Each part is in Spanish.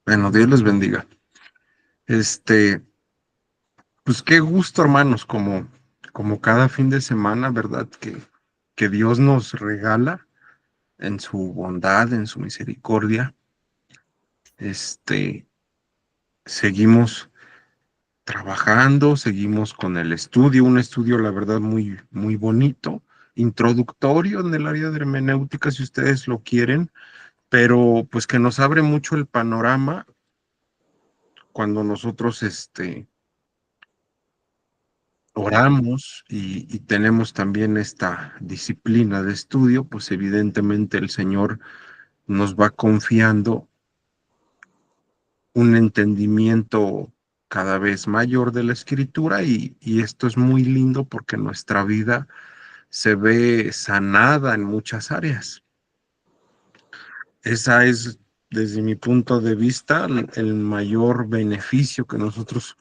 Bueno, Dios les bendiga. Este, pues qué gusto, hermanos, como cada fin de semana, ¿verdad? Que Dios nos regala en su bondad, en su misericordia. Este, seguimos trabajando, seguimos con el estudio, un estudio, la verdad, muy, muy bonito, introductorio en el área de hermenéutica, si ustedes lo quieren, pero pues que nos abre mucho el panorama cuando nosotros, oramos y tenemos también esta disciplina de estudio, pues evidentemente el Señor nos va confiando un entendimiento cada vez mayor de la escritura y esto es muy lindo porque nuestra vida se ve sanada en muchas áreas. Esa es, desde mi punto de vista, el mayor beneficio que nosotros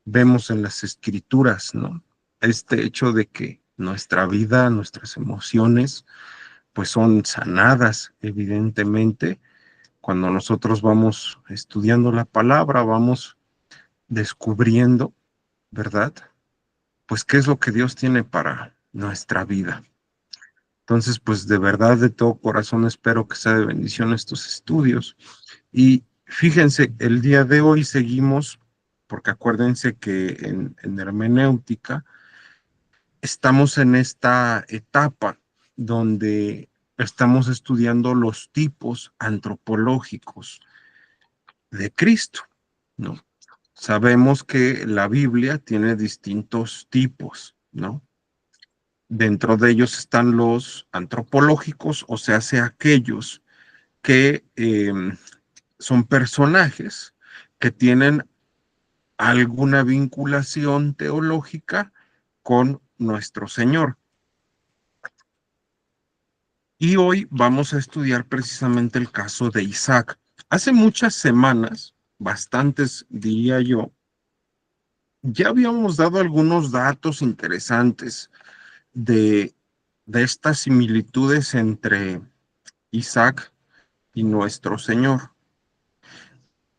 vemos en las escrituras, ¿no? Este hecho de que nuestra vida, nuestras emociones, pues son sanadas, evidentemente, cuando nosotros vamos estudiando la palabra, vamos descubriendo, ¿verdad? Pues qué es lo que Dios tiene para nuestra vida. Entonces, pues de verdad, de todo corazón, espero que sea de bendición estos estudios. Y fíjense, el día de hoy seguimos, porque acuérdense que en hermenéutica, estamos en esta etapa donde estamos estudiando los tipos antropológicos de Cristo, ¿no? Sabemos que la Biblia tiene distintos tipos, ¿no? Dentro de ellos están los antropológicos, o sea aquellos que son personajes que tienen alguna vinculación teológica con nuestro Señor. Y hoy vamos a estudiar precisamente el caso de Isaac. Hace muchas semanas, bastantes diría yo, ya habíamos dado algunos datos interesantes de, de estas similitudes entre Isaac y nuestro Señor.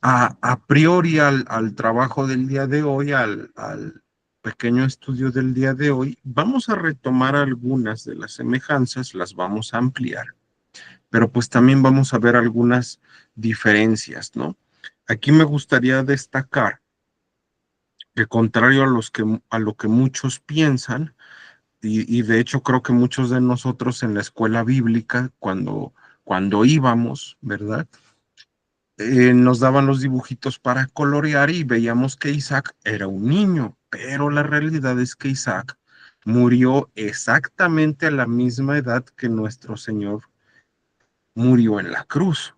A priori al trabajo del día de hoy, al pequeño estudio del día de hoy, vamos a retomar algunas de las semejanzas, las vamos a ampliar, pero pues también vamos a ver algunas diferencias, ¿no? Aquí me gustaría destacar que contrario a lo que muchos piensan, y de hecho creo que muchos de nosotros en la escuela bíblica, cuando íbamos, ¿verdad? Nos daban los dibujitos para colorear y veíamos que Isaac era un niño, pero la realidad es que Isaac murió exactamente a la misma edad que nuestro Señor murió en la cruz.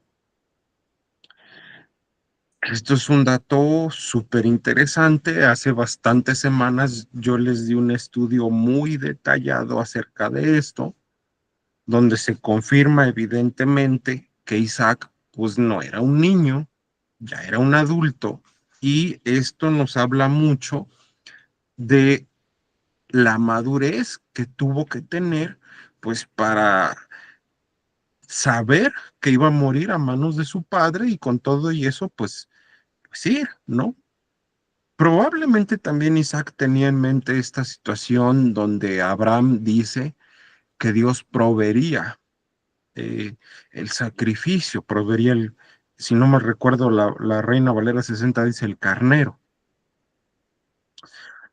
Esto es un dato súper interesante. Hace bastantes semanas yo les di un estudio muy detallado acerca de esto, donde se confirma evidentemente que Isaac pues no era un niño, ya era un adulto, y esto nos habla mucho de la madurez que tuvo que tener pues para saber que iba a morir a manos de su padre y con todo y eso pues ir, ¿no? Probablemente también Isaac tenía en mente esta situación donde Abraham dice que Dios proveería el sacrificio, proveería si no me recuerdo, la Reina Valera 60 dice el carnero.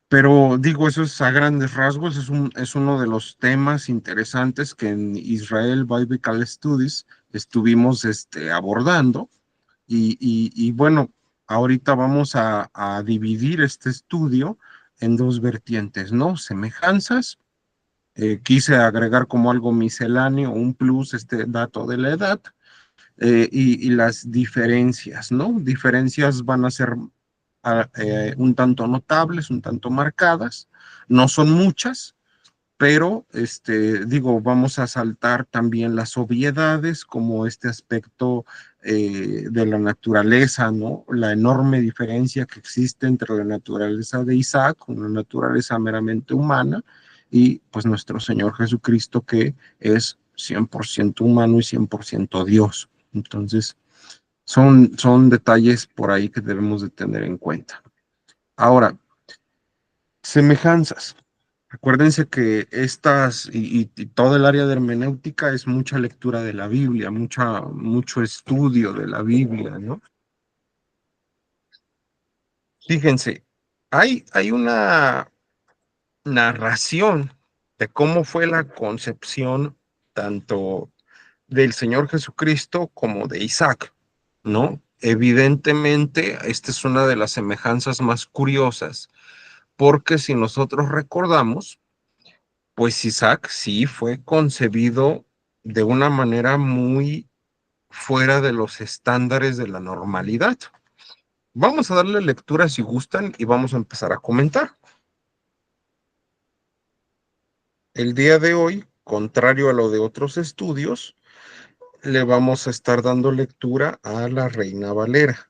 Pero digo, eso es a grandes rasgos, es uno de los temas interesantes que en Israel Biblical Studies estuvimos abordando. Y bueno, ahorita vamos a dividir este estudio en dos vertientes, ¿no? Semejanzas. Quise agregar como algo misceláneo, un plus, este dato de la edad, y las diferencias, ¿no? Diferencias van a ser un tanto notables, un tanto marcadas, no son muchas, pero digo, vamos a saltar también las obviedades como este aspecto de la naturaleza, ¿no? La enorme diferencia que existe entre la naturaleza de Isaac, una naturaleza meramente humana, y pues nuestro Señor Jesucristo que es 100% humano y 100% Dios. Entonces, Son detalles por ahí que debemos de tener en cuenta. Ahora, semejanzas. Acuérdense que estas y todo el área de hermenéutica es mucha lectura de la Biblia, mucho estudio de la Biblia, ¿no? Fíjense, hay una narración de cómo fue la concepción tanto del Señor Jesucristo como de Isaac, ¿no? Evidentemente, esta es una de las semejanzas más curiosas, porque si nosotros recordamos, pues Isaac sí fue concebido de una manera muy fuera de los estándares de la normalidad. Vamos a darle lectura si gustan y vamos a empezar a comentar. El día de hoy, contrario a lo de otros estudios, le vamos a estar dando lectura a la Reina Valera.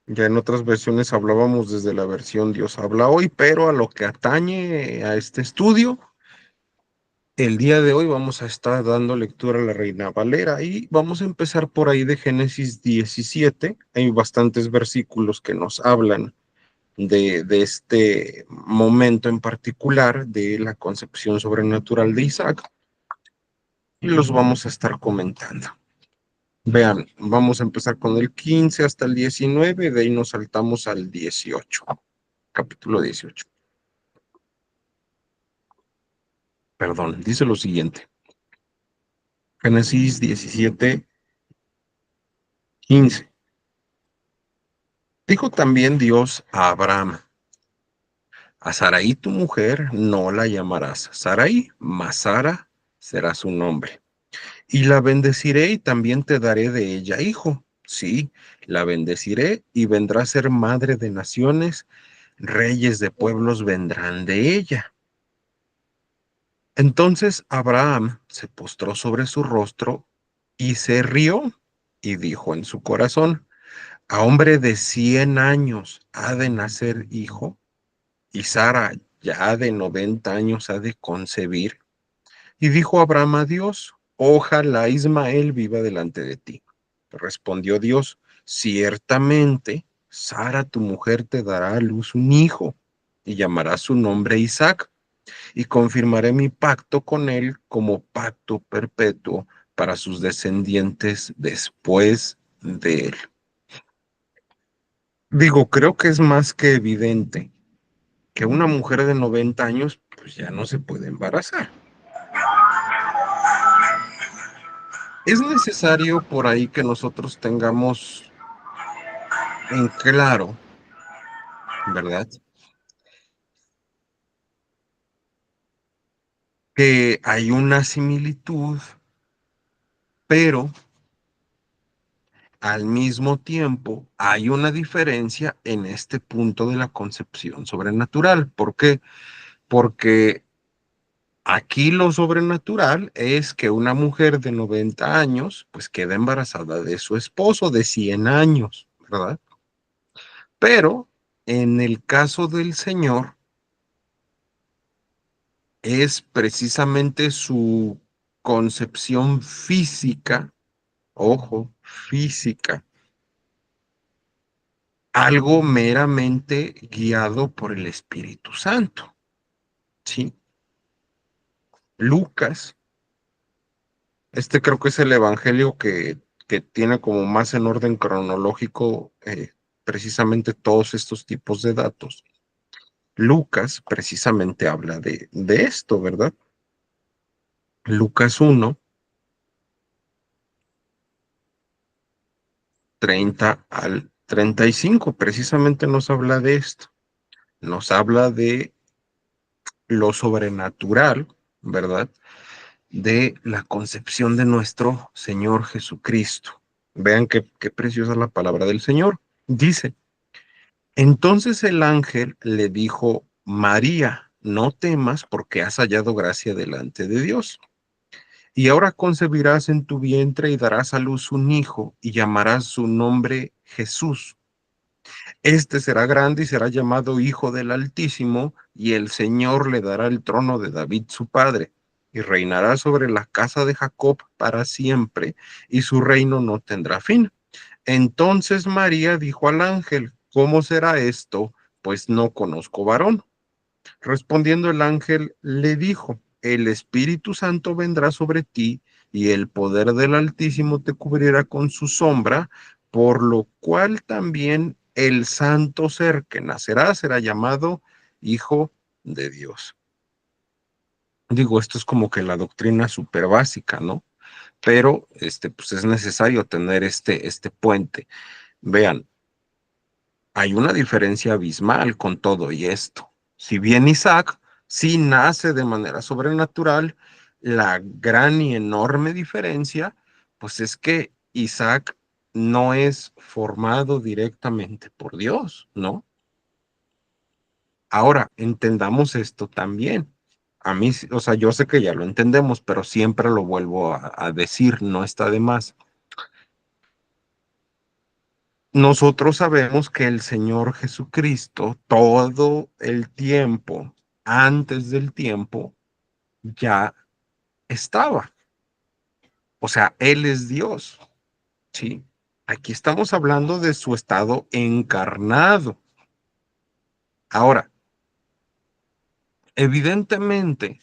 Ya en otras versiones hablábamos desde la versión Dios habla hoy, pero a lo que atañe a este estudio, el día de hoy vamos a estar dando lectura a la Reina Valera y vamos a empezar por ahí de Génesis 17. Hay bastantes versículos que nos hablan de este momento en particular de la concepción sobrenatural de Isaac y los vamos a estar comentando. Vean, vamos a empezar con el 15 hasta el 19, de ahí nos saltamos al 18, capítulo 18. Perdón, dice lo siguiente. Génesis 17, 15. Dijo también Dios a Abraham, a Sarai tu mujer no la llamarás Sarai, mas Sara será su nombre. Y la bendeciré y también te daré de ella hijo. Sí, la bendeciré y vendrá a ser madre de naciones, reyes de pueblos vendrán de ella. Entonces Abraham se postró sobre su rostro y se rió y dijo en su corazón, a hombre de 100 años ha de nacer hijo, y Sara ya de 90 años ha de concebir. Y dijo Abraham a Dios, ojalá Ismael viva delante de ti. Respondió Dios, ciertamente Sara tu mujer te dará a luz un hijo, y llamará su nombre Isaac, y confirmaré mi pacto con él como pacto perpetuo para sus descendientes después de él. Digo, creo que es más que evidente que una mujer de 90 años pues ya no se puede embarazar. Es necesario por ahí que nosotros tengamos en claro, ¿verdad? Que hay una similitud, pero al mismo tiempo hay una diferencia en este punto de la concepción sobrenatural. ¿Por qué? Porque aquí lo sobrenatural es que una mujer de 90 años pues queda embarazada de su esposo de 100 años, ¿verdad? Pero en el caso del Señor es precisamente su concepción física, ojo, física, algo meramente guiado por el Espíritu Santo, ¿sí? Lucas, este creo que es el evangelio que tiene como más en orden cronológico precisamente todos estos tipos de datos. Lucas precisamente habla de esto, ¿verdad? Lucas 1, 30 al 35 precisamente nos habla de esto. Nos habla de lo sobrenatural, ¿verdad? De la concepción de nuestro Señor Jesucristo. Vean qué preciosa la palabra del Señor. Dice, entonces el ángel le dijo, María, no temas porque has hallado gracia delante de Dios. Y ahora concebirás en tu vientre y darás a luz un hijo y llamarás su nombre Jesús. Este será grande y será llamado Hijo del Altísimo, y el Señor le dará el trono de David su padre. y reinará sobre la casa de Jacob para siempre, y su reino no tendrá fin. Entonces María dijo al ángel, ¿cómo será esto? Pues no conozco varón. Respondiendo el ángel, le dijo, el Espíritu Santo vendrá sobre ti y el poder del Altísimo te cubrirá con su sombra, por lo cual también el santo ser que nacerá será llamado Hijo de Dios. Digo, esto es como que la doctrina súper básica, ¿no? Pero pues es necesario tener este puente. Vean, hay una diferencia abismal con todo y esto. Si bien Isaac sí nace de manera sobrenatural, la gran y enorme diferencia, pues es que Isaac no es formado directamente por Dios, ¿no? Ahora, entendamos esto también. A mí, o sea, yo sé que ya lo entendemos, pero siempre lo vuelvo a decir, no está de más. Nosotros sabemos que el Señor Jesucristo todo el tiempo, antes del tiempo, ya estaba. O sea, Él es Dios, ¿sí? Aquí estamos hablando de su estado encarnado. Ahora, evidentemente,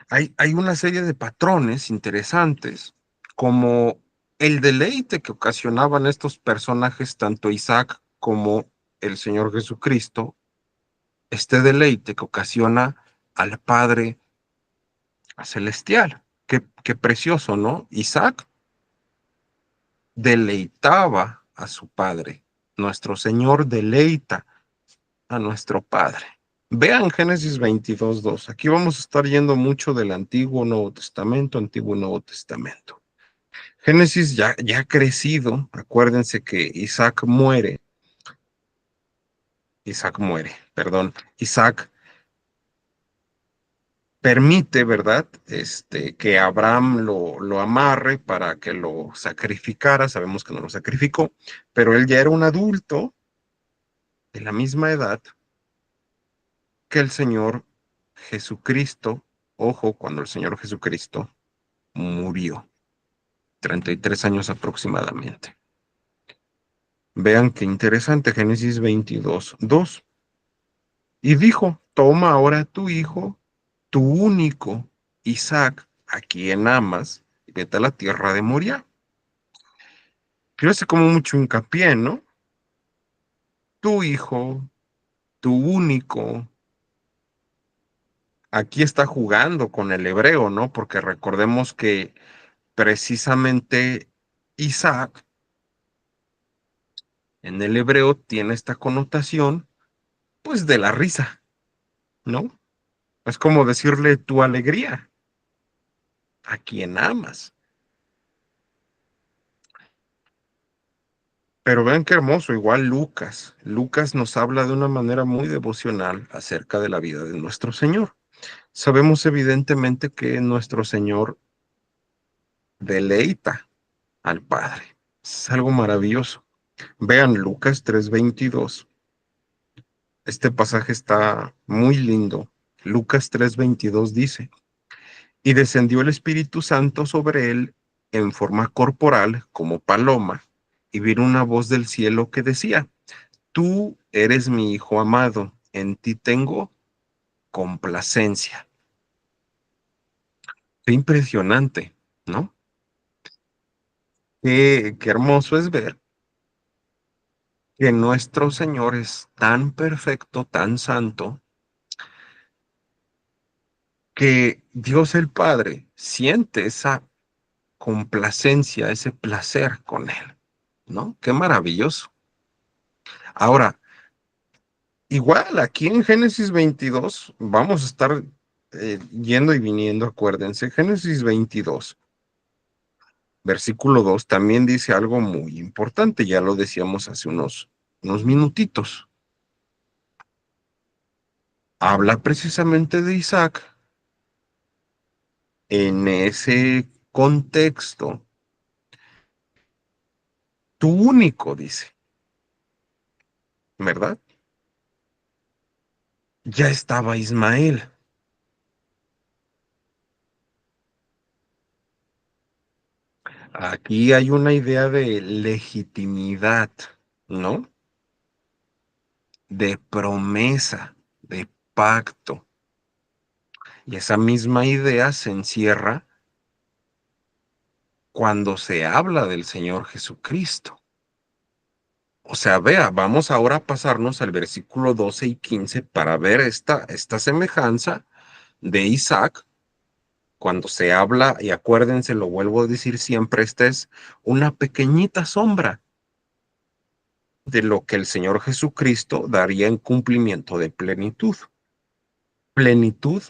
hay una serie de patrones interesantes, como el deleite que ocasionaban estos personajes, tanto Isaac como el Señor Jesucristo, este deleite que ocasiona al Padre Celestial. Qué precioso, ¿no? Isaac deleitaba a su Padre. Nuestro Señor deleita a nuestro Padre. Vean Génesis 22:2. Aquí vamos a estar yendo mucho del Antiguo Nuevo Testamento, Antiguo Nuevo Testamento. Génesis ya crecido, acuérdense que perdón, Isaac permite, ¿verdad? Que Abraham lo amarre para que lo sacrificara. Sabemos que no lo sacrificó, pero él ya era un adulto de la misma edad que el Señor Jesucristo. Ojo, cuando el Señor Jesucristo murió, 33 años aproximadamente. Vean qué interesante, Génesis 22:2. Y dijo, toma ahora tu hijo, tu único, Isaac, a quien amas, y vete a la tierra de Moriah. Yo hace como mucho hincapié, ¿no? Tu hijo, tu único, aquí está jugando con el hebreo, ¿no? Porque recordemos que precisamente Isaac en el hebreo tiene esta connotación, pues, de la risa, ¿no? Es como decirle tu alegría a quien amas. Pero vean qué hermoso, igual Lucas. Lucas nos habla de una manera muy devocional acerca de la vida de nuestro Señor. Sabemos evidentemente que nuestro Señor deleita al Padre. Es algo maravilloso. Vean Lucas 3:22. Este pasaje está muy lindo. Lucas 3:22 dice, y descendió el Espíritu Santo sobre él en forma corporal como paloma, y vino una voz del cielo que decía, tú eres mi Hijo amado, en ti tengo complacencia. Qué impresionante, ¿no? Qué hermoso es ver que nuestro Señor es tan perfecto, tan santo, que Dios el Padre siente esa complacencia, ese placer con Él, ¿no? Qué maravilloso. Ahora, igual aquí en Génesis 22, vamos a estar yendo y viniendo, acuérdense, Génesis 22, versículo 2, también dice algo muy importante, ya lo decíamos hace unos minutitos. Habla precisamente de Isaac en ese contexto, tu único, dice, ¿verdad? Ya estaba Ismael. Aquí hay una idea de legitimidad, ¿no? De promesa, de pacto. Y esa misma idea se encierra cuando se habla del Señor Jesucristo. O sea, vea, vamos ahora a pasarnos al versículo 12 y 15 para ver esta semejanza de Isaac cuando se habla, y acuérdense, lo vuelvo a decir siempre, esta es una pequeñita sombra de lo que el Señor Jesucristo daría en cumplimiento de plenitud. Plenitud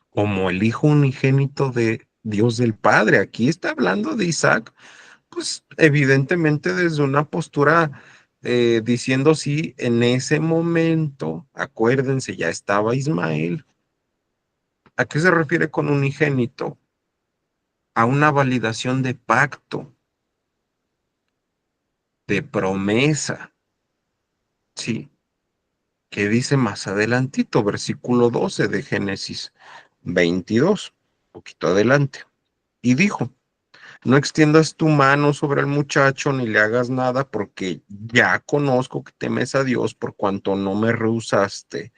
como el Hijo unigénito de Dios del Padre. Aquí está hablando de Isaac, pues evidentemente desde una postura diciendo sí, en ese momento, acuérdense, ya estaba Ismael. ¿A qué se refiere con unigénito? A una validación de pacto, de promesa, ¿sí? Que dice más adelantito, versículo 12 de Génesis 22, un poquito adelante. Y dijo, no extiendas tu mano sobre el muchacho ni le hagas nada, porque ya conozco que temes a Dios por cuanto no me rehusaste.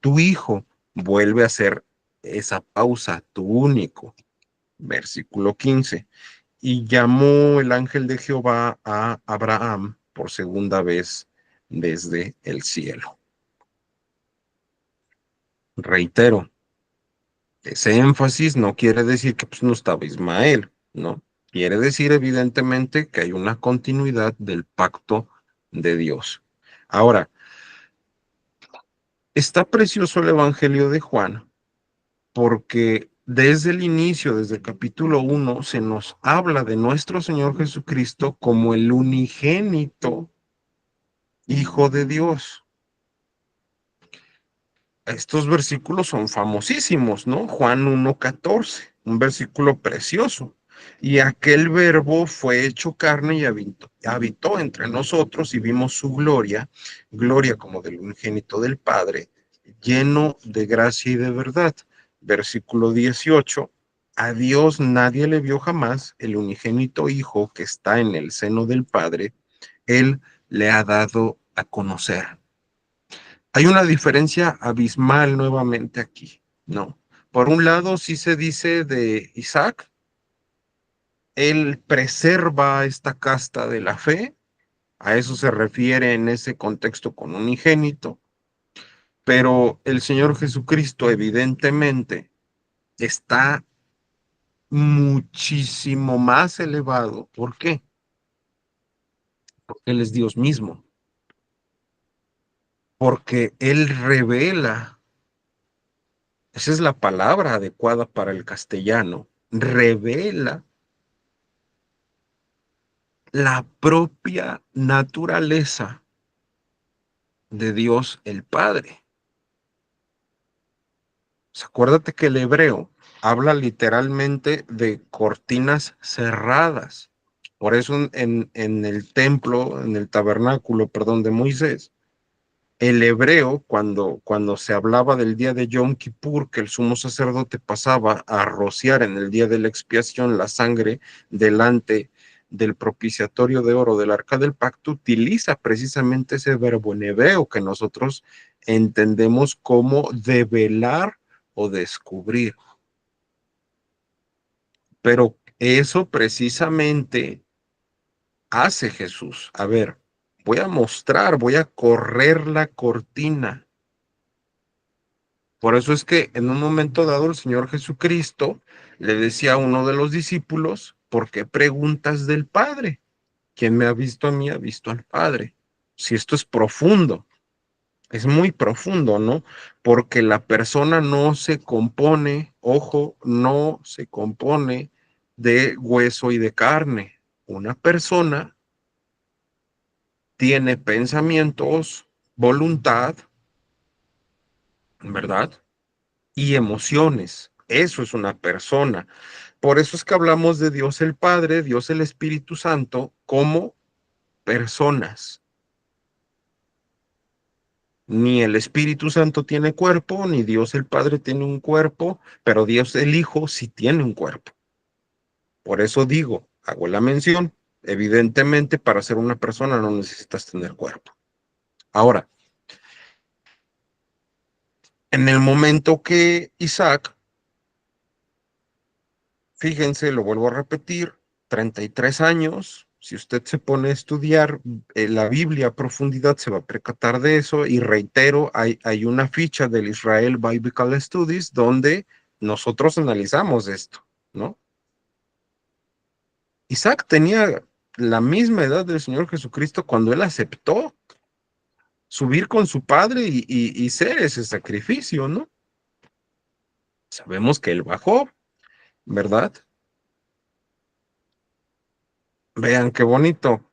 Tu hijo vuelve a ser esa pausa, tu único. Versículo 15. Y llamó el ángel de Jehová a Abraham por segunda vez desde el cielo. Reitero, ese énfasis no quiere decir que pues, no estaba Ismael, ¿no? Quiere decir evidentemente que hay una continuidad del pacto de Dios. Ahora, está precioso el Evangelio de Juan porque desde el inicio, desde el capítulo 1, se nos habla de nuestro Señor Jesucristo como el unigénito Hijo de Dios. Estos versículos son famosísimos, ¿no? Juan 1:14, un versículo precioso. Y aquel verbo fue hecho carne y habitó entre nosotros y vimos su gloria, gloria como del unigénito del Padre, lleno de gracia y de verdad. Versículo 18, a Dios nadie le vio jamás, el unigénito Hijo que está en el seno del Padre, Él le ha dado a conocer. Hay una diferencia abismal nuevamente aquí, ¿no? Por un lado, sí se dice de Isaac, él preserva esta casta de la fe, a eso se refiere en ese contexto con unigénito, pero el Señor Jesucristo evidentemente está muchísimo más elevado. ¿Por qué? Porque Él es Dios mismo, porque Él revela, esa es la palabra adecuada para el castellano, revela la propia naturaleza de Dios el Padre. Pues acuérdate que el hebreo habla literalmente de cortinas cerradas. Por eso en el templo, en el tabernáculo, perdón, de Moisés, el hebreo, cuando se hablaba del día de Yom Kippur, que el sumo sacerdote pasaba a rociar en el día de la expiación la sangre delante del propiciatorio de oro del arca del pacto, utiliza precisamente ese verbo en hebreo que nosotros entendemos como develar o descubrir. Pero eso precisamente hace Jesús. A ver, voy a mostrar, voy a correr la cortina. Por eso es que en un momento dado el Señor Jesucristo le decía a uno de los discípulos, ¿por qué preguntas del Padre? Quien me ha visto a mí ha visto al Padre. Si esto es profundo, es muy profundo, ¿no? Porque la persona no se compone, ojo, no se compone de hueso y de carne. Una persona tiene pensamientos, voluntad, ¿verdad? Y emociones. Eso es una persona. Por eso es que hablamos de Dios el Padre, Dios el Espíritu Santo como personas. Ni el Espíritu Santo tiene cuerpo, ni Dios el Padre tiene un cuerpo, pero Dios el Hijo sí tiene un cuerpo. Por eso digo, hago la mención, evidentemente para ser una persona no necesitas tener cuerpo. Ahora, en el momento que Isaac, fíjense, lo vuelvo a repetir, 33 años, si usted se pone a estudiar la Biblia a profundidad, se va a percatar de eso. Y reitero, hay una ficha del Israel Biblical Studies donde nosotros analizamos esto, ¿no? Isaac tenía la misma edad del Señor Jesucristo cuando él aceptó subir con su padre y ser ese sacrificio, ¿no? Sabemos que él bajó, ¿verdad? Vean qué bonito.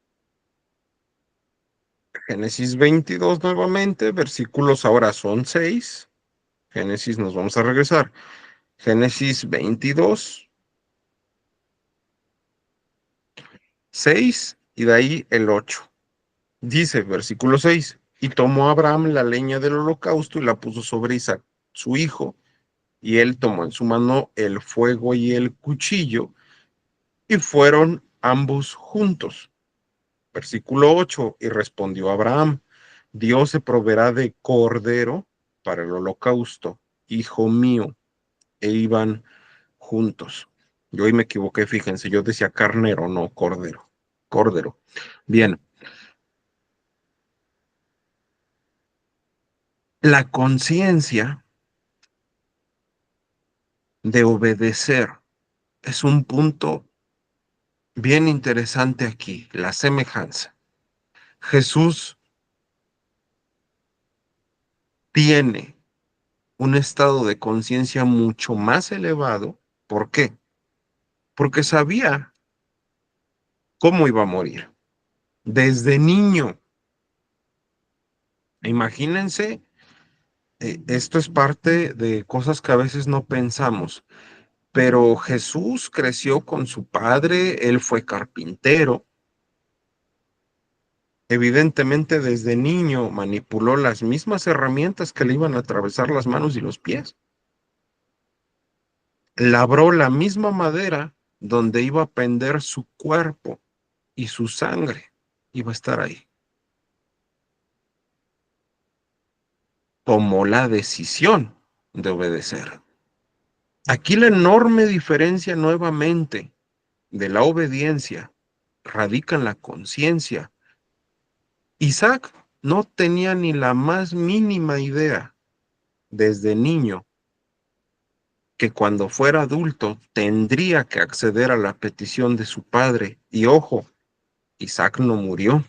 Génesis 22 nuevamente, versículos ahora son 6. Génesis, nos vamos a regresar. Génesis 22, 6 y de ahí el 8. Dice, versículo 6, y tomó Abraham la leña del holocausto y la puso sobre Isaac, su hijo, y él tomó en su mano el fuego y el cuchillo, y fueron ambos juntos. Versículo 8, y respondió Abraham, Dios se proveerá de cordero para el holocausto, hijo mío, e iban juntos. Yo hoy me equivoqué, fíjense, yo decía carnero, no cordero. Cordero. Bien, la conciencia de obedecer es un punto bien interesante aquí, la semejanza. Jesús tiene un estado de conciencia mucho más elevado. ¿Por qué? Porque sabía cómo iba a morir. Desde niño, imagínense, esto es parte de cosas que a veces no pensamos, pero Jesús creció con su padre, él fue carpintero, evidentemente desde niño manipuló las mismas herramientas que le iban a atravesar las manos y los pies, labró la misma madera donde iba a pender su cuerpo y su sangre iba a estar ahí. Tomó la decisión de obedecer. Aquí la enorme diferencia nuevamente de la obediencia radica en la conciencia. Isaac no tenía ni la más mínima idea desde niño que cuando fuera adulto tendría que acceder a la petición de su padre. Y ojo, Isaac no murió.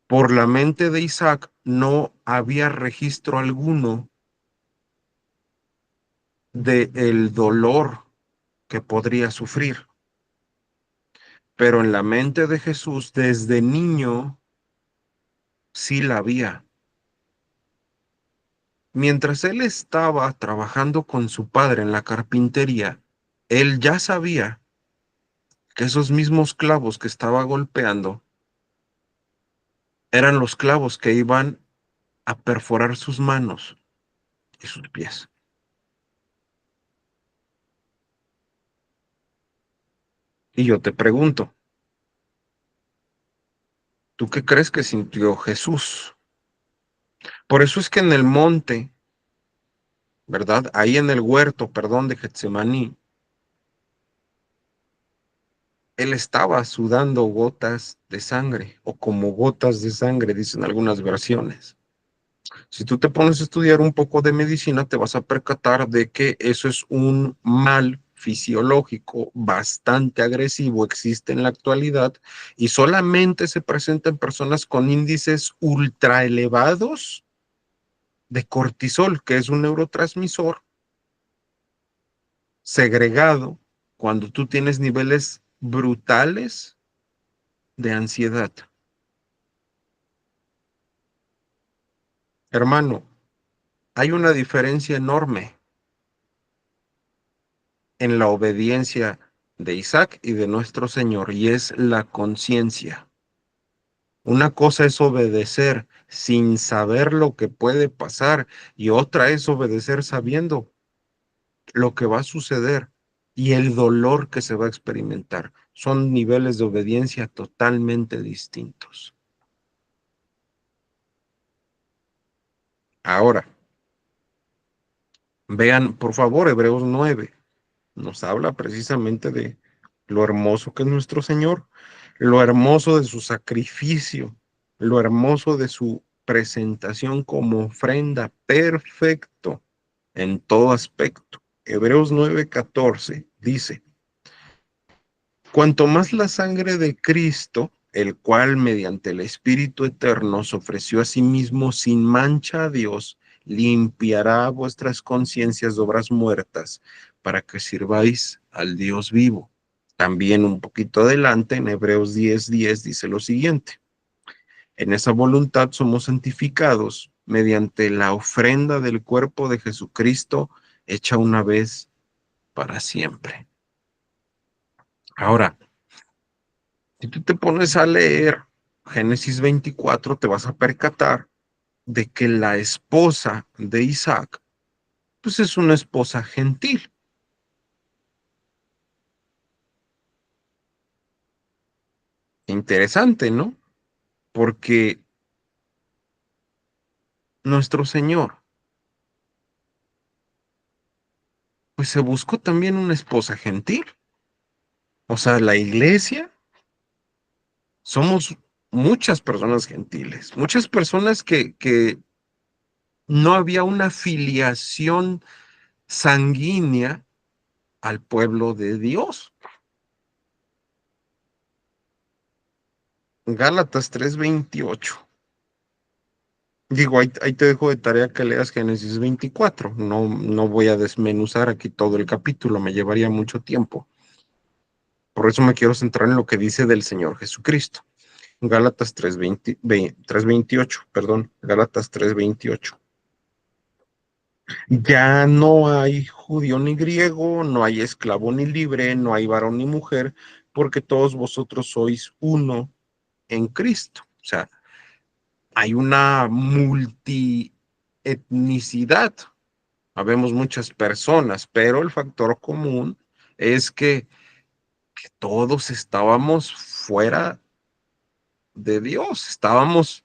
Por la mente de Isaac no había registro alguno de el dolor que podría sufrir. Pero en la mente de Jesús desde niño sí la había. Mientras él estaba trabajando con su padre en la carpintería, él ya sabía que esos mismos clavos que estaba golpeando eran los clavos que iban a perforar sus manos y sus pies. Y yo te pregunto, ¿tú qué crees que sintió Jesús? Por eso es que en el monte, ¿verdad? Ahí en el huerto, perdón, de Getsemaní, él estaba sudando gotas de sangre, o como gotas de sangre, dicen algunas versiones. Si tú te pones a estudiar un poco de medicina, te vas a percatar de que eso es un mal fisiológico bastante agresivo, existe en la actualidad y solamente se presenta en personas con índices ultra elevados de cortisol, que es un neurotransmisor segregado cuando tú tienes niveles brutales de ansiedad. Hermano, hay una diferencia enorme en la obediencia de Isaac y de nuestro Señor, y es la conciencia. Una cosa es obedecer sin saber lo que puede pasar, y otra es obedecer sabiendo lo que va a suceder. y el dolor que se va a experimentar. Son niveles de obediencia totalmente distintos. Ahora, vean, por favor, Hebreos 9 nos habla precisamente de lo hermoso que es nuestro Señor, lo hermoso de su sacrificio, lo hermoso de su presentación como ofrenda perfecto en todo aspecto. Hebreos 9:14 dice, cuanto más la sangre de Cristo, el cual mediante el Espíritu Eterno se ofreció a sí mismo sin mancha a Dios, limpiará vuestras conciencias de obras muertas para que sirváis al Dios vivo. También un poquito adelante, en Hebreos 10:10 dice lo siguiente, en esa voluntad somos santificados mediante la ofrenda del cuerpo de Jesucristo hecha una vez para siempre. Ahora, si tú te pones a leer Génesis 24, te vas a percatar de que la esposa de Isaac, pues es una esposa gentil. Interesante, ¿no? Porque nuestro Señor, pues se buscó también una esposa gentil. O sea, la iglesia somos muchas personas gentiles, muchas personas que no había una filiación sanguínea al pueblo de Dios. Gálatas 3:28. Digo, ahí te dejo de tarea que leas Génesis 24. No, no voy a desmenuzar aquí todo el capítulo, me llevaría mucho tiempo. Por eso me quiero centrar en lo que dice del Señor Jesucristo. Gálatas 3:28, perdón, Gálatas 3:28. Ya no hay judío ni griego, no hay esclavo ni libre, no hay varón ni mujer, porque todos vosotros sois uno en Cristo. O sea, hay una multietnicidad. Habemos muchas personas, pero el factor común es que todos estábamos fuera de Dios, estábamos,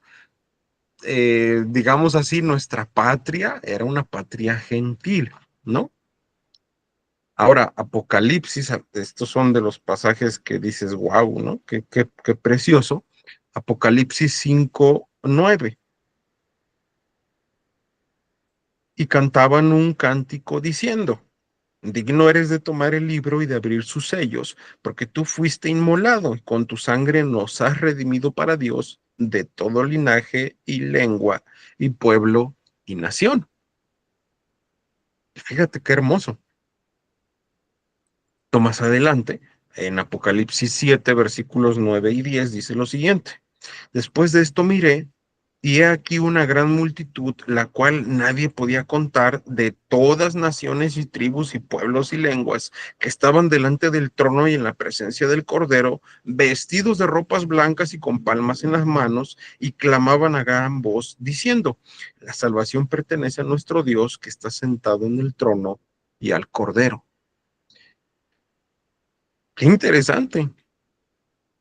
digamos así, nuestra patria era una patria gentil, ¿no? Ahora, Apocalipsis, estos son de los pasajes que dices, wow, ¿no? Qué precioso. Apocalipsis 5:9. Y cantaban un cántico diciendo, digno eres de tomar el libro y de abrir sus sellos, porque tú fuiste inmolado y con tu sangre nos has redimido para Dios de todo linaje y lengua y pueblo y nación. Fíjate qué hermoso. Más adelante, en Apocalipsis 7, versículos 9 y 10, dice lo siguiente. Después de esto miré, y he aquí una gran multitud, la cual nadie podía contar, de todas naciones y tribus y pueblos y lenguas, que estaban delante del trono y en la presencia del Cordero, vestidos de ropas blancas y con palmas en las manos, y clamaban a gran voz, diciendo, la salvación pertenece a nuestro Dios que está sentado en el trono y al Cordero. Qué interesante,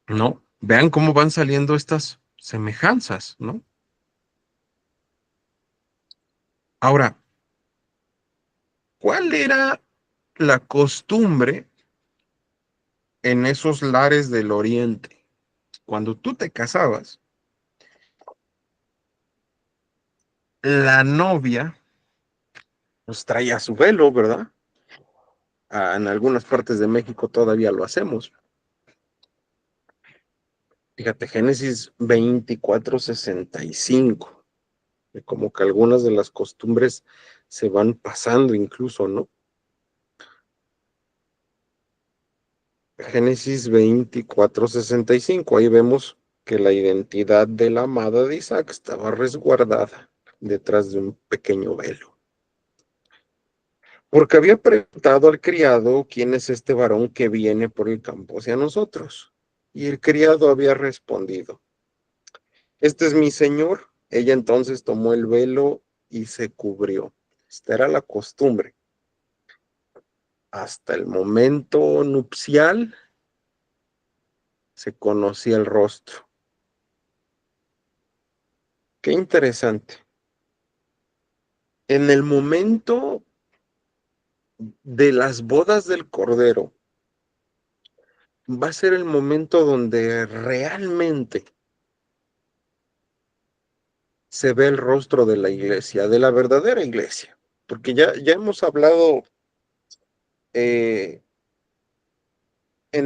¿no? Vean cómo van saliendo estas semejanzas, ¿no? Ahora, ¿cuál era la costumbre en esos lares del oriente? Cuando tú te casabas, la novia pues traía su velo, ¿verdad? En algunas partes de México todavía lo hacemos. Fíjate, Génesis 24:65, como que algunas de las costumbres se van pasando incluso, ¿no? Génesis 24:65, ahí vemos que la identidad de la amada de Isaac estaba resguardada detrás de un pequeño velo. Porque había preguntado al criado, ¿quién es este varón que viene por el campo hacia nosotros? Y el criado había respondido, este es mi señor. Ella entonces tomó el velo y se cubrió. Esta era la costumbre. hasta el momento nupcial se conocía el rostro. Qué interesante. En el momento de las bodas del Cordero, va a ser el momento donde realmente se ve el rostro de la iglesia, de la verdadera iglesia. Porque ya hemos hablado en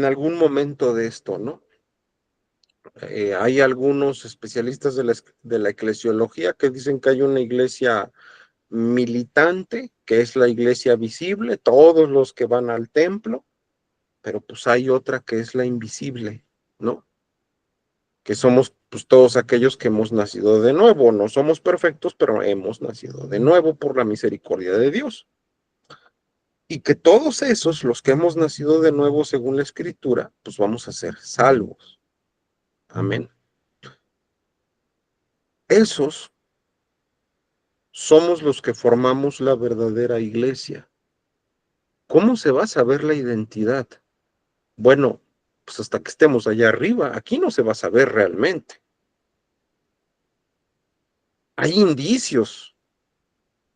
algún momento de esto, ¿no? Hay algunos especialistas de la eclesiología que dicen que hay una iglesia militante, que es la iglesia visible, todos los que van al templo, pero pues hay otra que es la invisible, ¿no? Que somos pues todos aquellos que hemos nacido de nuevo. No somos perfectos, pero hemos nacido de nuevo por la misericordia de Dios. Y que todos esos, los que hemos nacido de nuevo según la Escritura, pues vamos a ser salvos. Amén. Esos somos los que formamos la verdadera iglesia. ¿Cómo se va a saber la identidad? Bueno, pues hasta que estemos allá arriba, aquí no se va a saber realmente. Hay indicios,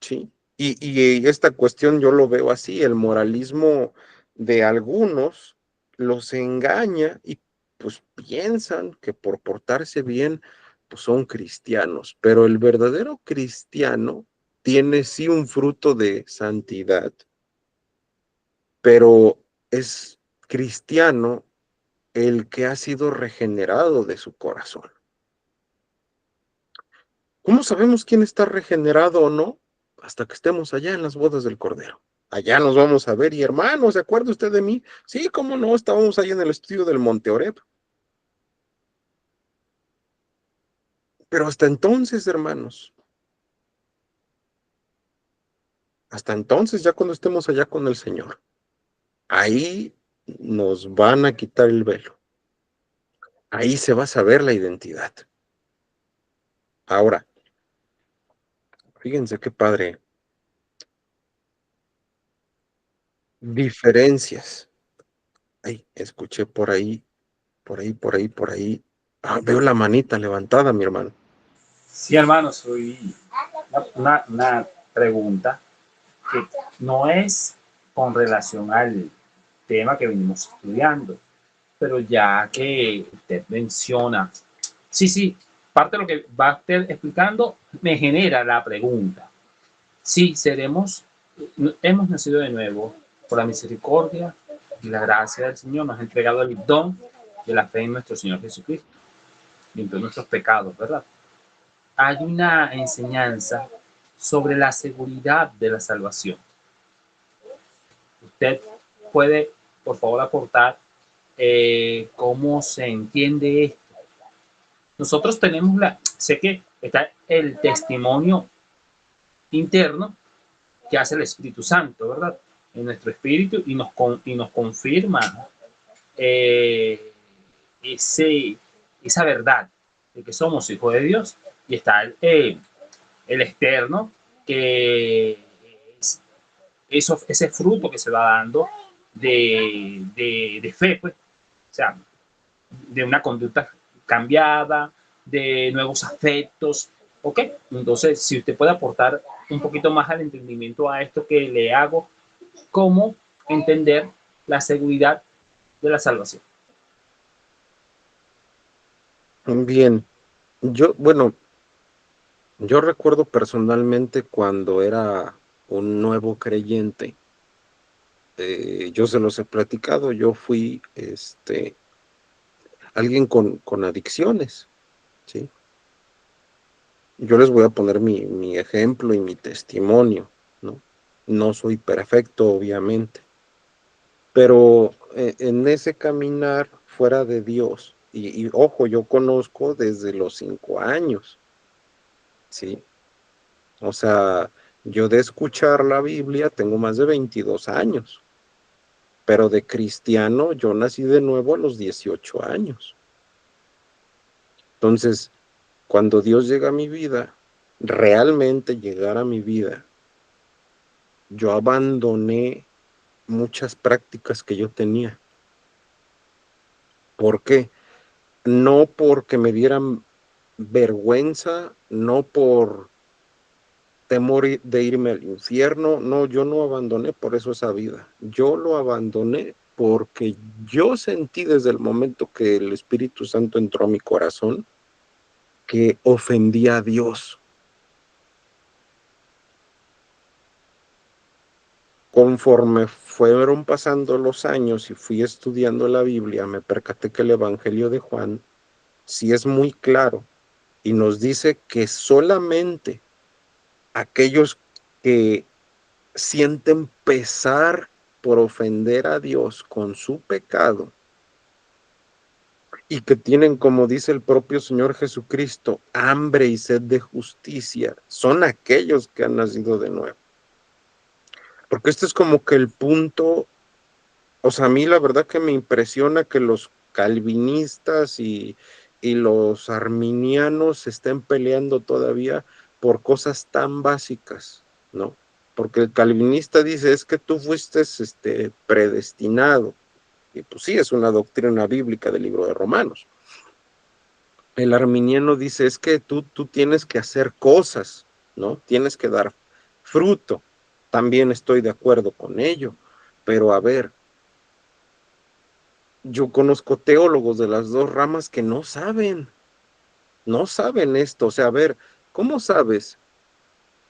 ¿sí? Y esta cuestión yo lo veo así, el moralismo de algunos los engaña y pues piensan que por portarse bien, pues son cristianos, pero el verdadero cristiano tiene sí un fruto de santidad, pero es cristiano el que ha sido regenerado de su corazón. ¿Cómo sabemos quién está regenerado o no? Hasta que estemos allá en las bodas del Cordero. Allá nos vamos a ver. Y hermano, ¿se acuerda usted de mí? Sí, cómo no, estábamos ahí en el estudio del Monte Oreb. Pero hasta entonces, hermanos, hasta entonces, ya cuando estemos allá con el Señor, ahí nos van a quitar el velo. Ahí se va a saber la identidad. Ahora, fíjense qué padre. Diferencias. Ay, escuché por ahí, por ahí, por ahí, por ahí. Ah, veo la manita levantada, mi hermano. Sí, hermano, soy una pregunta que no es con relación al tema que venimos estudiando, pero ya que usted menciona, sí, sí, parte de lo que va usted explicando me genera la pregunta. Sí, hemos nacido de nuevo por la misericordia y la gracia del Señor, nos ha entregado el don de la fe en nuestro Señor Jesucristo, limpió nuestros pecados, ¿verdad? Hay una enseñanza sobre la seguridad de la salvación. Usted puede, por favor, aportar cómo se entiende esto. Nosotros tenemos sé que está el testimonio interno que hace el Espíritu Santo, ¿verdad? En nuestro espíritu y nos confirma eh, ese, esa verdad de que somos hijos de Dios. Y está el externo, que es ese fruto que se va dando de fe, pues, o sea, de una conducta cambiada, de nuevos afectos, ¿ok? Entonces, si usted puede aportar un poquito más al entendimiento a esto que le hago, cómo entender la seguridad de la salvación. Bien, bueno, yo recuerdo personalmente cuando era un nuevo creyente, yo se los he platicado, yo fui alguien con adicciones, ¿sí? Yo les voy a poner mi ejemplo y mi testimonio, ¿no? No soy perfecto, obviamente, pero en ese caminar fuera de Dios, y ojo, yo conozco desde los 5 años, ¿sí? O sea, yo de escuchar la Biblia tengo más de 22 años, pero de cristiano yo nací de nuevo a los 18 años. Entonces, cuando Dios llega a mi vida, realmente llegar a mi vida, yo abandoné muchas prácticas que yo tenía. ¿Por qué? No porque me dieran vergüenza, no por temor de irme al infierno, no, yo no abandoné por eso esa vida. Yo lo abandoné porque yo sentí desde el momento que el Espíritu Santo entró a mi corazón que ofendía a Dios. Conforme fueron pasando los años y fui estudiando la Biblia, me percaté que el Evangelio de Juan sí es muy claro y nos dice que solamente aquellos que sienten pesar por ofender a Dios con su pecado y que tienen, como dice el propio Señor Jesucristo, hambre y sed de justicia, son aquellos que han nacido de nuevo. Porque este es como que el punto. O sea, a mí la verdad que me impresiona que los calvinistas y los arminianos estén peleando todavía por cosas tan básicas, ¿no? Porque el calvinista dice, es que tú fuiste predestinado. Y pues sí, es una doctrina bíblica del libro de Romanos. El arminiano dice, es que tú tienes que hacer cosas, ¿no? Tienes que dar fruto. También estoy de acuerdo con ello. Pero a ver, yo conozco teólogos de las dos ramas que no saben esto. O sea, a ver, ¿cómo sabes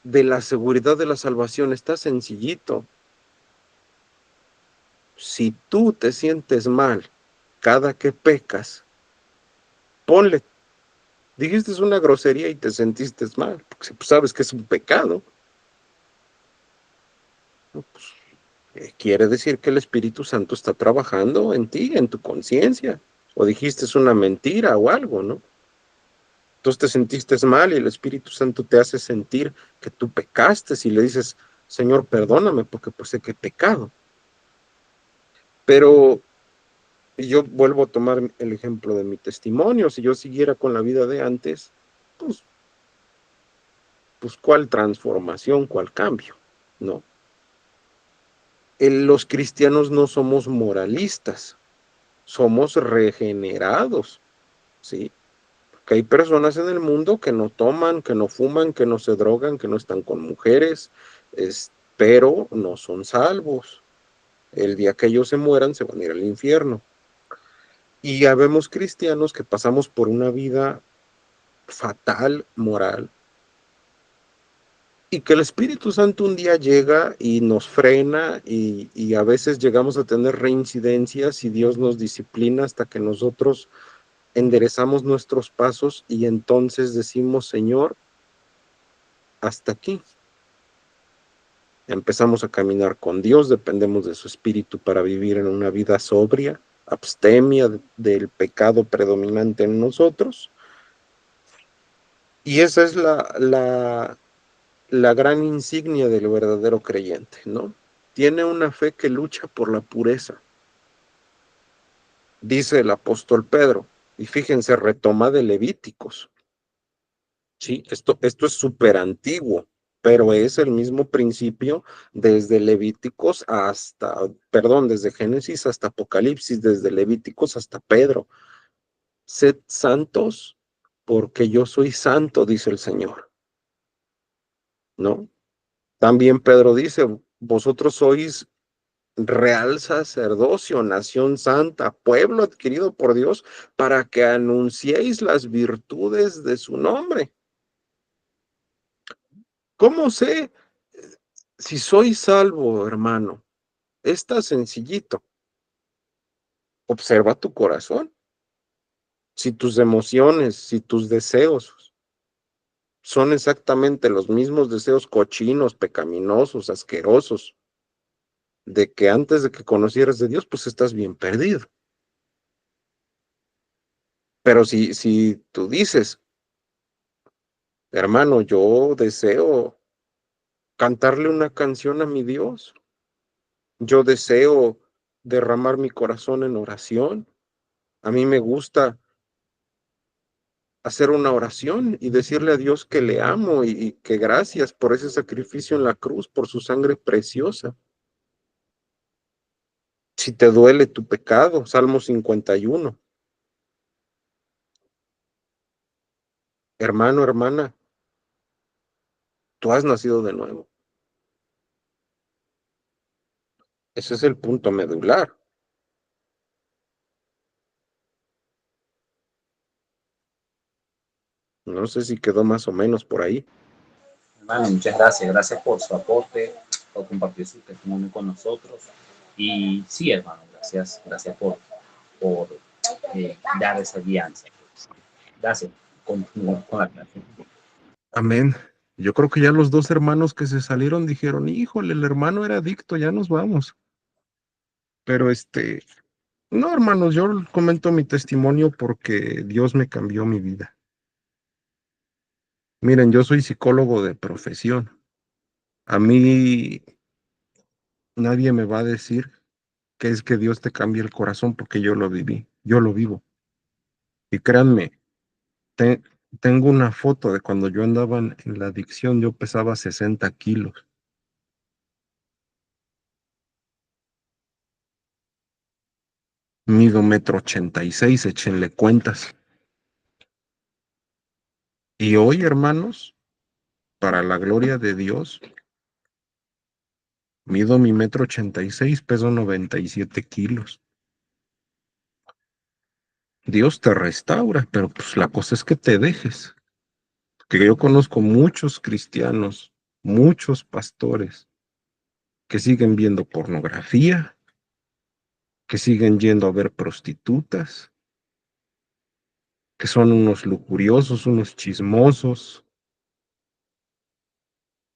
de la seguridad de la salvación? Está sencillito. Si tú te sientes mal cada que pecas, ponle, dijiste una grosería y te sentiste mal, porque pues, sabes que es un pecado. ¿No? Pues, quiere decir que el Espíritu Santo está trabajando en ti, en tu conciencia, o dijiste es una mentira o algo, ¿no? Entonces te sentiste mal y el Espíritu Santo te hace sentir que tú pecaste y le dices, Señor, perdóname porque pues sé que he pecado. Pero yo vuelvo a tomar el ejemplo de mi testimonio. Si yo siguiera con la vida de antes, pues, pues ¿cuál transformación, cuál cambio? No. Los cristianos no somos moralistas, somos regenerados, ¿sí? Que hay personas en el mundo que no toman, que no fuman, que no se drogan, que no están con mujeres, pero no son salvos. El día que ellos se mueran, se van a ir al infierno. Y ya vemos cristianos que pasamos por una vida fatal, moral, y que el Espíritu Santo un día llega y nos frena y a veces llegamos a tener reincidencias y Dios nos disciplina hasta que nosotros enderezamos nuestros pasos y entonces decimos, Señor, hasta aquí. Empezamos a caminar con Dios, dependemos de su espíritu para vivir en una vida sobria, abstemia del pecado predominante en nosotros. Y esa es la gran insignia del verdadero creyente, ¿no? Tiene una fe que lucha por la pureza, dice el apóstol Pedro. Y fíjense, retoma de Levíticos. Sí, esto es súper antiguo, pero es el mismo principio desde Levíticos hasta, perdón, desde Génesis hasta Apocalipsis, desde Levíticos hasta Pedro. Sed santos porque yo soy santo, dice el Señor, ¿no? También Pedro dice, vosotros sois real sacerdocio, nación santa, pueblo adquirido por Dios, para que anunciéis las virtudes de su nombre. ¿Cómo sé si soy salvo, hermano? Está sencillito. Observa tu corazón. Si tus emociones, si tus deseos son exactamente los mismos deseos cochinos, pecaminosos, asquerosos, de que antes de que conocieras de Dios, pues estás bien perdido. Pero si tú dices, hermano, yo deseo cantarle una canción a mi Dios, yo deseo derramar mi corazón en oración, a mí me gusta hacer una oración y decirle a Dios que le amo y que gracias por ese sacrificio en la cruz, por su sangre preciosa. Si te duele tu pecado, Salmo 51. Hermano, hermana, tú has nacido de nuevo. Ese es el punto medular. No sé si quedó más o menos por ahí. Hermano, muchas gracias. Gracias por su aporte, por compartir su testimonio con nosotros. Y sí, hermano, gracias, gracias por dar esa guianza. Gracias. Continúo con la clase. Amén. Yo creo que ya los dos hermanos que se salieron dijeron, híjole, el hermano era adicto, ya nos vamos. Pero no, hermanos, yo comento mi testimonio porque Dios me cambió mi vida. Miren, yo soy psicólogo de profesión. A mí nadie me va a decir que es que Dios te cambie el corazón porque yo lo viví, yo lo vivo. Y créanme, te- tengo una foto de cuando yo andaba en la adicción, yo pesaba 60 kilos. Mido 1,86 m, échenle cuentas. Y hoy, hermanos, para la gloria de Dios, mido mi 1,86 m, peso 97 kilos. Dios te restaura, pero pues la cosa es que te dejes. Que yo conozco muchos cristianos, muchos pastores que siguen viendo pornografía, que siguen yendo a ver prostitutas, que son unos lujuriosos, unos chismosos.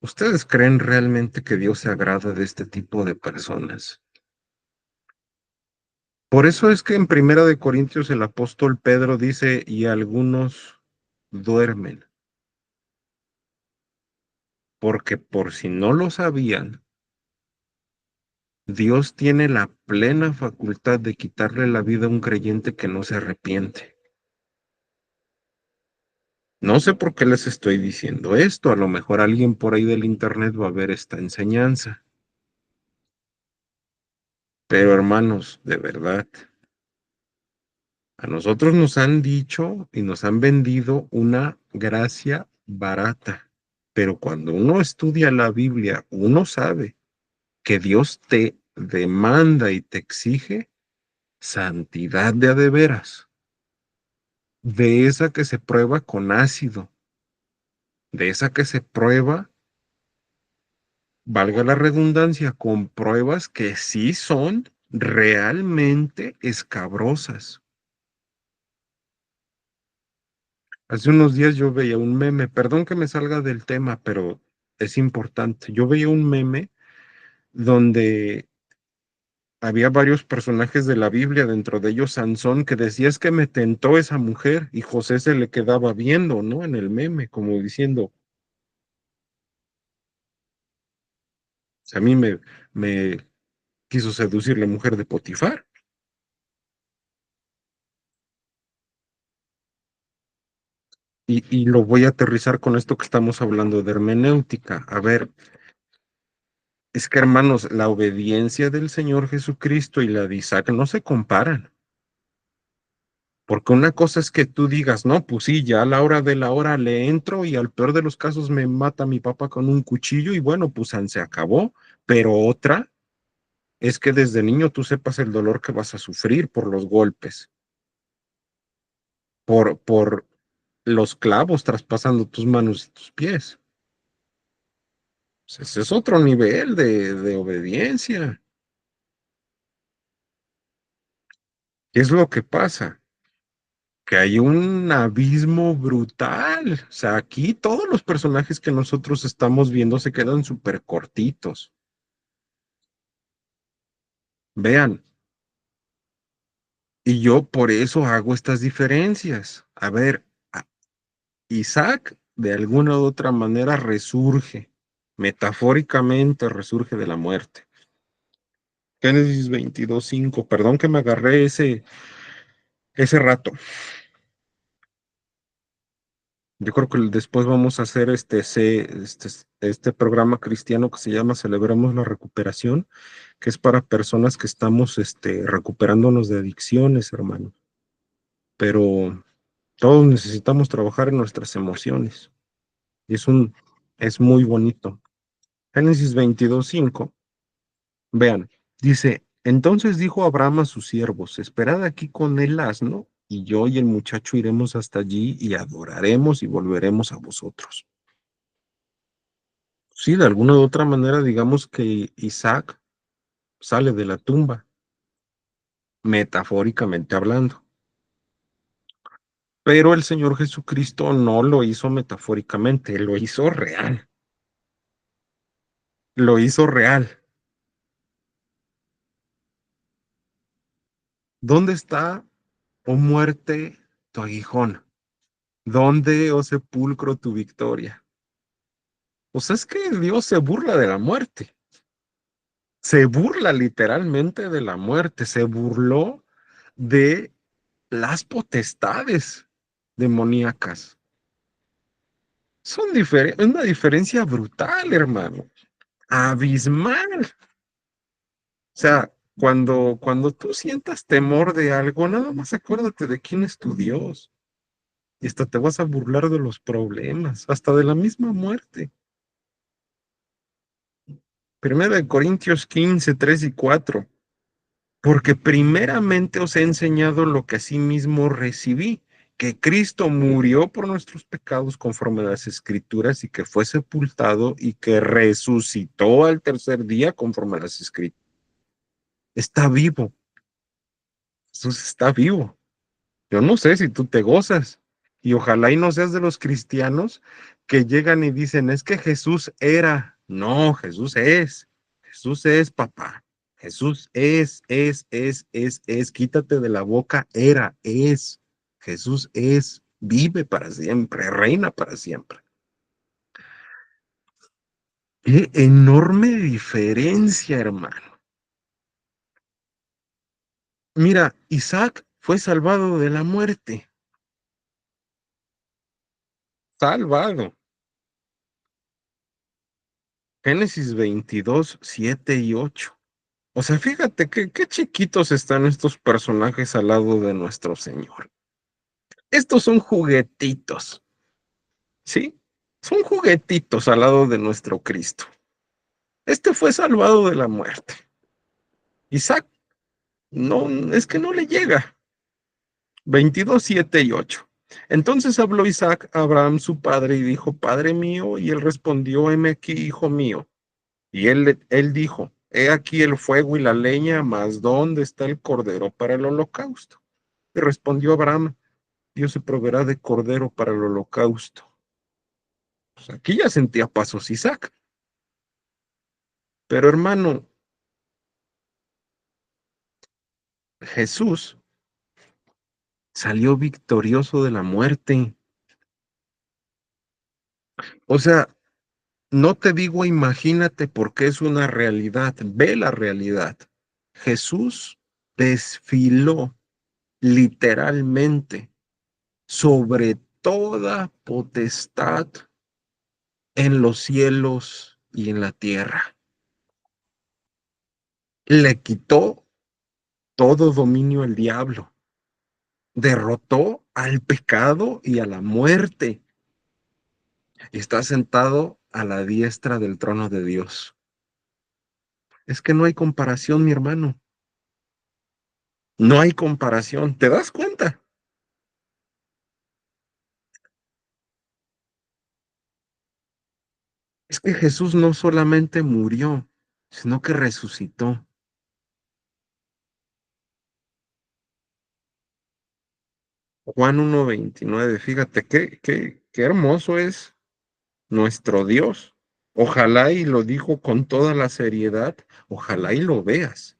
¿Ustedes creen realmente que Dios se agrada de este tipo de personas? Por eso es que en Primera de Corintios el apóstol Pedro dice, y algunos duermen, porque por si no lo sabían, Dios tiene la plena facultad de quitarle la vida a un creyente que no se arrepiente. No sé por qué les estoy diciendo esto, a lo mejor alguien por ahí del internet va a ver esta enseñanza, pero hermanos, de verdad, a nosotros nos han dicho y nos han vendido una gracia barata, pero cuando uno estudia la Biblia, uno sabe que Dios te demanda y te exige santidad de veras, de esa que se prueba con ácido, de esa que se prueba, valga la redundancia, con pruebas que sí son realmente escabrosas. Hace unos días yo veía un meme, perdón que me salga del tema, pero es importante. Yo veía un meme donde había varios personajes de la Biblia, dentro de ellos Sansón, que decía es que me tentó esa mujer y José se le quedaba viendo, ¿no? En el meme, como diciendo, a mí me quiso seducir la mujer de Potifar. Y lo voy a aterrizar con esto que estamos hablando de hermenéutica. A ver, es que hermanos, la obediencia del Señor Jesucristo y la de Isaac no se comparan. Porque una cosa es que tú digas, no, pues sí, ya a la hora de la hora le entro y al peor de los casos me mata mi papá con un cuchillo y bueno, pues se acabó. Pero otra es que desde niño tú sepas el dolor que vas a sufrir por los golpes, por los clavos traspasando tus manos y tus pies. Pues ese es otro nivel de obediencia. ¿Qué es lo que pasa? Que hay un abismo brutal. O sea, aquí todos los personajes que nosotros estamos viendo se quedan súper cortitos. Vean, y yo por eso hago estas diferencias. A ver, Isaac de alguna u otra manera resurge, metafóricamente resurge de la muerte. Génesis 22:5, perdón que me agarré ese rato. Yo creo que después vamos a hacer este programa cristiano que se llama Celebremos la Recuperación, que es para personas que estamos recuperándonos de adicciones, hermano. Pero todos necesitamos trabajar en nuestras emociones. Y es muy bonito. Génesis 22:5, vean, dice, entonces dijo Abraham a sus siervos, esperad aquí con el asno, y yo y el muchacho iremos hasta allí y adoraremos y volveremos a vosotros. Sí, de alguna u otra manera, digamos que Isaac sale de la tumba, metafóricamente hablando. Pero el Señor Jesucristo no lo hizo metafóricamente, lo hizo real, lo hizo real. ¿Dónde está, oh muerte, tu aguijón? ¿Dónde, oh sepulcro, tu victoria? O sea, es que Dios se burla de la muerte, se burla literalmente de la muerte, se burló de las potestades demoníacas. Una diferencia brutal, hermano, abismal. O sea, cuando tú sientas temor de algo, nada más acuérdate de quién es tu Dios. Y hasta te vas a burlar de los problemas, hasta de la misma muerte. Primera de Corintios 15, 3 y 4. Porque primeramente os he enseñado lo que asimismo recibí, que Cristo murió por nuestros pecados conforme a las Escrituras y que fue sepultado y que resucitó al tercer día conforme a las Escrituras. Está vivo, Jesús está vivo. Yo no sé si tú te gozas y ojalá y no seas de los cristianos que llegan y dicen, es que Jesús era. No, Jesús es, papá. Jesús es, quítate de la boca, era, es. Jesús es, vive para siempre, reina para siempre. Qué enorme diferencia, hermano. Mira, Isaac fue salvado de la muerte, salvado. Génesis 22, 7 y 8. O sea, fíjate qué chiquitos están estos personajes al lado de nuestro Señor. Estos son juguetitos, ¿sí? Son juguetitos al lado de nuestro Cristo. Este fue salvado de la muerte. Isaac, no, es que no le llega. 22, 7 y 8. Entonces habló Isaac a Abraham su padre y dijo, Padre mío, y él respondió, heme aquí, hijo mío. Y él dijo, he aquí el fuego y la leña, mas ¿dónde está el cordero para el holocausto? Y respondió Abraham, Dios se proveerá de cordero para el holocausto. Pues aquí ya sentía pasos Isaac. Pero hermano, Jesús salió victorioso de la muerte. O sea, no te digo imagínate porque es una realidad, ve la realidad. Jesús desfiló literalmente sobre toda potestad en los cielos y en la tierra. Le quitó todo dominio al diablo, derrotó al pecado y a la muerte. Está sentado a la diestra del trono de Dios. Es que no hay comparación, mi hermano. No hay comparación. ¿Te das cuenta? Es que Jesús no solamente murió, sino que resucitó. Juan 1:29. Fíjate qué hermoso es nuestro Dios. Ojalá y lo dijo con toda la seriedad, ojalá y lo veas.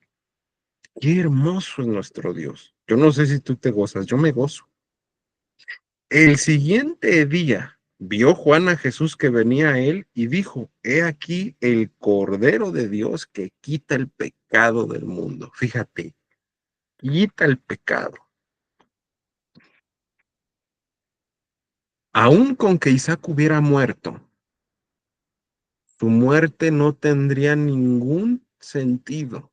Qué hermoso es nuestro Dios. Yo no sé si tú te gozas, yo me gozo. El siguiente día vio Juan a Jesús que venía a él y dijo, he aquí el Cordero de Dios que quita el pecado del mundo. Fíjate, quita el pecado. Aún con que Isaac hubiera muerto, su muerte no tendría ningún sentido,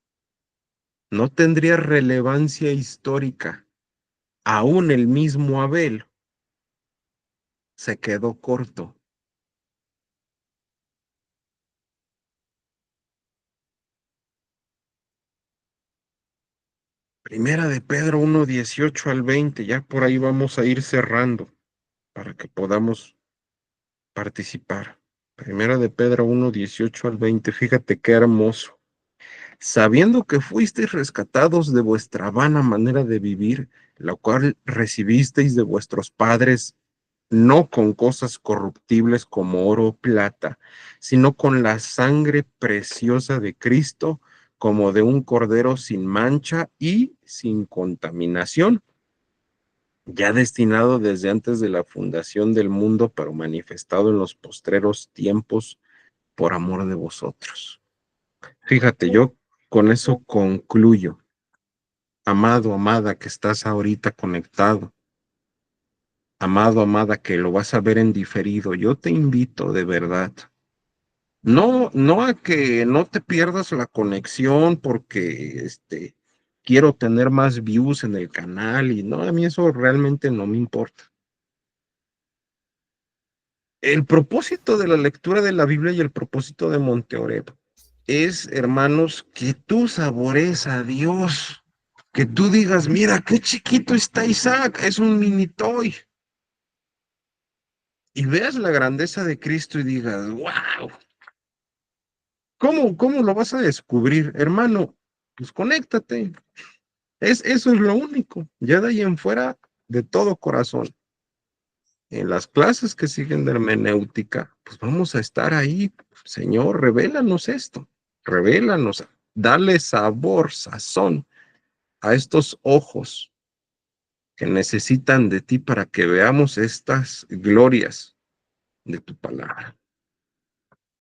no tendría relevancia histórica. Aún el mismo Abel se quedó corto. Primera de Pedro 1:18 al 20, ya por ahí vamos a ir cerrando para que podamos participar. Primera de Pedro 1:18 al 20, fíjate qué hermoso. Sabiendo que fuisteis rescatados de vuestra vana manera de vivir, la cual recibisteis de vuestros padres, no con cosas corruptibles como oro o plata, sino con la sangre preciosa de Cristo, como de un cordero sin mancha y sin contaminación, ya destinado desde antes de la fundación del mundo, pero manifestado en los postreros tiempos por amor de vosotros. Fíjate, yo con eso concluyo. Amado, amada, que estás ahorita conectado, amado, amada, que lo vas a ver en diferido, yo te invito de verdad. No, no a que no te pierdas la conexión porque quiero tener más views en el canal y no, a mí eso realmente no me importa. El propósito de la lectura de la Biblia y el propósito de Monteoreb es, hermanos, que tú sabores a Dios, que tú digas, mira, qué chiquito está Isaac, es un mini toy, y veas la grandeza de Cristo y digas, wow, ¿cómo lo vas a descubrir, hermano? Pues conéctate, eso es lo único, ya de ahí en fuera, de todo corazón. En las clases que siguen de hermenéutica, pues vamos a estar ahí, Señor, revélanos esto, revélanos, dale sabor, sazón a estos ojos que necesitan de ti para que veamos estas glorias de tu palabra.